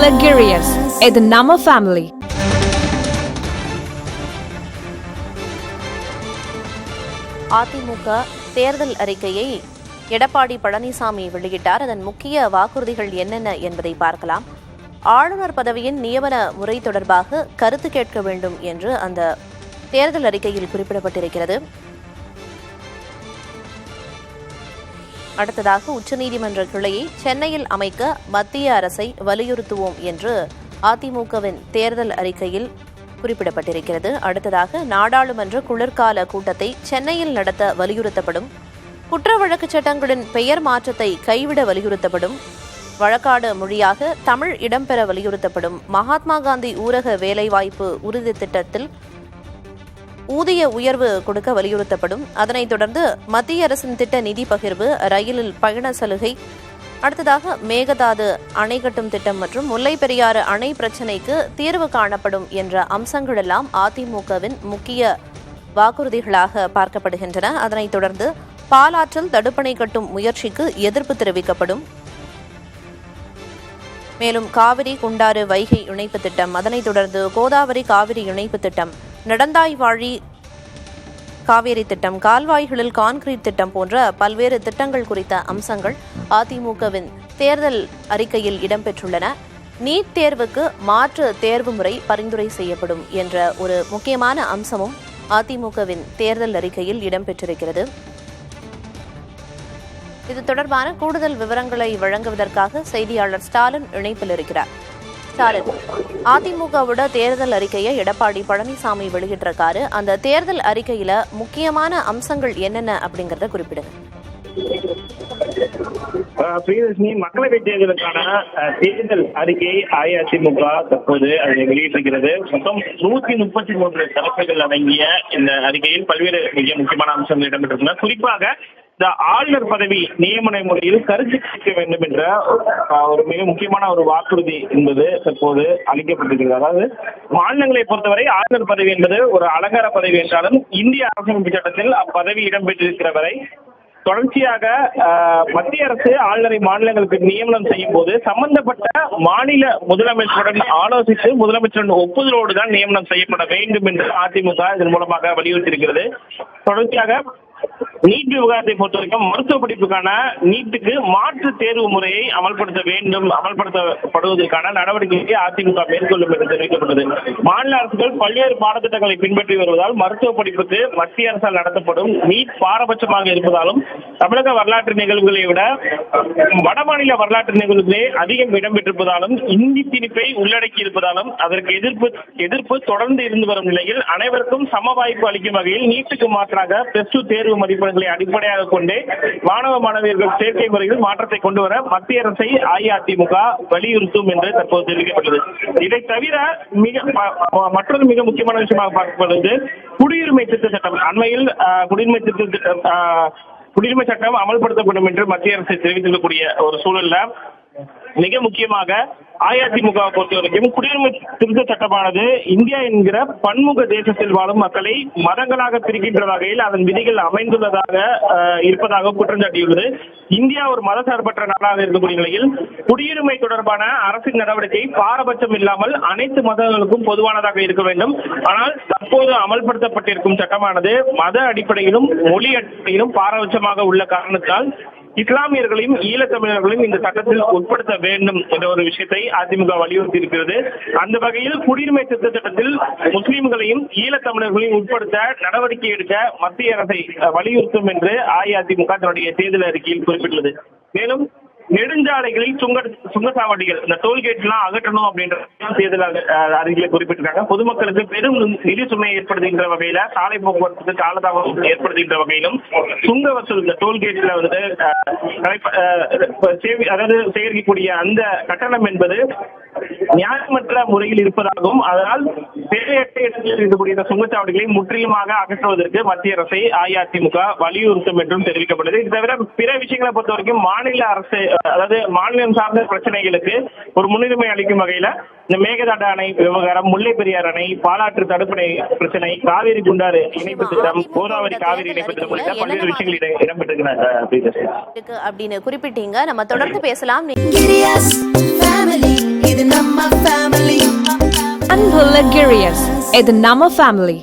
Luxurious. இது நம்ம family. AIADMK தேர்தல் அறிக்கையை எடப்பாடி பழனிசாமி வெளியிட்டார். அதன் முக்கிய வாக்குறுதிகள் என்னென்ன என்பதை பார்க்கலாம். ஆளுநர் பதவியின் நியமன முறை தொடர்பாக கருத்து கேட்க வேண்டும் என்று அந்த தேர்தல் அறிக்கையில் குறிப்பிடப்பட்டிருக்கிறது. அடுத்ததாக உச்சநீதிமன்ற கிளையை சென்னையில் அமைக்க மத்திய அரசை வலியுறுத்துவோம் என்று அதிமுகவின் தேர்தல் அறிக்கையில் குறிப்பிடப்பட்டிருக்கிறது. அடுத்ததாக நாடாளுமன்ற குளிர்கால கூட்டத்தை சென்னையில் நடத்த வலியுறுத்தப்படும். குற்ற வழக்கு சட்டங்களின் பெயர் மாற்றத்தை கைவிட வலியுறுத்தப்படும். வழக்காடு மொழியாக தமிழ் இடம்பெற வலியுறுத்தப்படும். மகாத்மா காந்தி ஊரக வேலைவாய்ப்பு உறுதி திட்டத்தில் ஊதிய உயர்வு கொடுக்க வலியுறுத்தப்படும். அதனைத் தொடர்ந்து மத்திய அரசின் திட்ட நிதி பகிர்வு, ரயிலில் பயண சலுகை, அடுத்ததாக மேகதாது அணை கட்டும் திட்டம் மற்றும் முல்லை பெரியாறு அணை பிரச்சினைக்கு தீர்வு காணப்படும் என்ற அம்சங்கள் எல்லாம் அதிமுகவின் முக்கிய வாக்குறுதிகளாக பார்க்கப்படுகின்றன. அதனைத் தொடர்ந்து பாலாற்றில் தடுப்பணை கட்டும் முயற்சிக்கு எதிர்ப்பு தெரிவிக்கப்படும். மேலும் காவிரி குண்டாறு வைகை இணைப்பு திட்டம், அதனைத் தொடர்ந்து கோதாவரி காவிரி இணைப்பு திட்டம், நடந்தாய் வாழி காவேரி திட்டம், கால்வாய்களில் கான்கிரீட் திட்டம் போன்ற பல்வேறு திட்டங்கள் குறித்த அம்சங்கள் அதிமுகவின் தேர்தல் அறிக்கையில் இடம்பெற்றுள்ளன. நீட் தேர்வுக்கு மாற்று தேர்வு முறை பரிந்துரை செய்யப்படும் என்ற ஒரு முக்கியமான அம்சமும் அதிமுகவின் தேர்தல் அறிக்கையில் இடம்பெற்றிருக்கிறது. இது தொடர்பான கூடுதல் விவரங்களை வழங்குவதற்காக செய்தியாளர் ஸ்டாலின் இணைப்பில் இருக்கிறார். ஸ்டாலின், அதிமுகவோட தேர்தல் அறிக்கையை எடப்பாடி பழனிசாமி வெளியிட்டிருக்காரு. அந்த தேர்தல் அறிக்கையில முக்கியமான அம்சங்கள் என்னென்ன அப்படிங்கறத குறிப்பிடுங்க. பிரியதர்ஷினி, மக்களவை தேர்தலுக்கான தேர்தல் அறிக்கையை அஇஅதிமுக தற்போது அதை வெளியிட்டிருக்கிறது. மொத்தம் 133 தலைப்புகள் அடங்கிய இந்த அறிக்கையில் பல்வேறு மிக முக்கியமான அம்சங்கள் இடம்பெற்றிருக்கின்றன. குறிப்பாக இந்த ஆளுநர் பதவி நியமன முறையில் கருத்து கேட்க வேண்டும் என்ற ஒரு மிக முக்கியமான ஒரு வாக்குறுதி என்பது தற்போது அளிக்கப்பட்டிருக்கிறது. அதாவது மாநிலங்களை பொறுத்தவரை ஆளுநர் பதவி என்பது ஒரு அலங்கார பதவி என்றாலும் இந்திய அரசியலமைப்பு சட்டத்தில் அப்பதவி இடம்பெற்றிருக்கிற வரை தொடர்ச்சியாக மத்திய அரசு ஆளுநரை மாநிலங்களுக்கு நியமனம் செய்யும் போது சம்பந்தப்பட்ட மாநில முதலமைச்சருடன் ஆலோசித்து முதலமைச்சரின் ஒப்புதலோடு தான் நியமனம் செய்யப்பட வேண்டும் என்று அதிமுக இதன் மூலமாக வலியுறுத்தியிருக்கிறது. தொடர்ச்சியாக நீட் விவகாரத்தை பொறுத்த வரைக்கும் மருத்துவ படிப்புக்கான நீட்டுக்கு மாற்று தேர்வு முறையை அமல்படுத்தப்படுவதற்கான நடவடிக்கையை அதிமுக மேற்கொள்ளும் என்று தெரிவிக்கப்பட்டது. மாநில அரசுகள் பல்வேறு பாடத்திட்டங்களை பின்பற்றி வருவதால் மருத்துவ படிப்புக்கு மத்திய அரசால் நடத்தப்படும் நீட் பாரபட்சமாக இருப்பதாலும் தமிழக வரலாற்று நிகழ்வுகளை விட வடமாநில வரலாற்று நிகழ்வுகளே அதிகம் இடம்பெற்றிருப்பதாலும் இந்தி திணிப்பை உள்ளடக்கி இருப்பதாலும் அதற்கு எதிர்ப்பு தொடர்ந்து இருந்து வரும் நிலையில் அனைவருக்கும் சம வாய்ப்பு அளிக்கும் வகையில் நீட்டுக்கு மாற்றாக +2 தேர்வு மதிப்பெண்களை அடிப்படையாக கொண்டு மாணவ மாணவியர்கள் சேர்க்கை முறையில் மாற்றத்தை கொண்டு வர மத்திய அரசை அஇஅதிமுக வலியுறுத்தும் என்று தற்போது தெரிவிக்கப்பட்டது. இதை தவிர மற்றொரு மிக முக்கியமான விஷயமாக பார்க்கப்படுவது குடியுரிமை திருத்த சட்டம். அண்மையில் குடியுரிமை சட்டம் அமல்படுத்தப்படும் என்று மத்திய அரசு தெரிவித்திருக்கக்கூடிய ஒரு சூழல்ல மிக முக்கியமாக அஇஅதிமுக பொறுத்த வரைக்கும் குடியுரிமை திருத்த சட்டமானது இந்தியா என்கிற பன்முக தேசத்தில் வாழும் மக்களை மதங்களாக பிரிக்கின்ற வகையில் அதன் விதிகள் அமைந்துள்ளதாக இருப்பதாக குற்றம் சாட்டியுள்ளது. இந்தியா ஒரு மதசார்பற்ற நாடாக இருக்கக்கூடிய நிலையில் குடியுரிமை தொடர்பான அரசின் நடவடிக்கை பாரபட்சம் இல்லாமல் அனைத்து மதங்களுக்கும் பொதுவானதாக இருக்க வேண்டும். ஆனால் தற்போது அமல்படுத்தப்பட்டிருக்கும் சட்டமானது மத அடிப்படையிலும் மொழி அடிப்படையிலும் பாரபட்சமாக உள்ள காரணத்தால் இஸ்லாமியர்களையும் ஈழத்தமிழர்களையும் இந்த சட்டத்தில் உட்படுத்த வேண்டும் என்ற ஒரு விஷயத்தை அதிமுக வலியுறுத்தி இருக்கிறது. அந்த வகையில் குடியுரிமை திருத்த சட்டத்தில் முஸ்லிம்களையும் ஈழத்தமிழர்களையும் உட்படுத்த நடவடிக்கை எடுக்க மத்திய அரசை வலியுறுத்தும் என்று அஇஅதிமுக தன்னுடைய தேர்தல் அறிக்கையில் குறிப்பிட்டுள்ளது. மேலும் நெடுஞ்சாலைகளில் சுங்கச்சாவடிகள், இந்த டோல்கேட் எல்லாம் அகற்றணும் அப்படின்ற தேர்தல் அறிக்கையில குறிப்பிட்டிருக்காங்க. பொதுமக்களுக்கு பெரும் நிதி சுமையை ஏற்படுத்துகின்ற வகையில சாலை போக்குவரத்துக்கு காலதாமதம் ஏற்படுத்துகின்ற வகையிலும் சுங்க வசூல் இந்த டோல்கேட்ல வந்துட்டு அதாவது சேகரிக்கக்கூடிய அந்த கட்டணம் என்பது நியாயமற்ற முறையில் இருப்பதாகவும் அதனால் தேவையற்ற இடங்களில் இருக்கக்கூடிய இந்த சுங்கச்சாவடிகளை முற்றிலுமாக அகற்றுவதற்கு மத்திய அரசை அஇஅதிமுக வலியுறுத்தும் என்றும் தெரிவிக்கப்பட்டது. இது தவிர பிற விஷயங்களை பொறுத்த வரைக்கும் மாநில அரசு, அதாவது மாநிலம் சார்ந்த பிரச்சனைகளுக்கு ஒரு முன்னுரிமை அளிக்கும் வகையில இந்த மேகதாது அணை விவகாரம், முல்லை பெரியாறு அணை, பாலாற்று தடுப்பணை பிரச்சனை, காவிரி குண்டாறு இணைப்பு திட்டம், கோதாவரி காவிரி இணைப்பு திட்டம் உள்ளிட்ட பல்வேறு விஷயங்கள் இடம்பெற்றிருக்கின்றன அப்படின்னு குறிப்பிட்டீங்க. நம்ம தொடர்ந்து பேசலாம். அன்புள்ள கிரியர்ஸ் இது நம்ம ஃபேமிலி.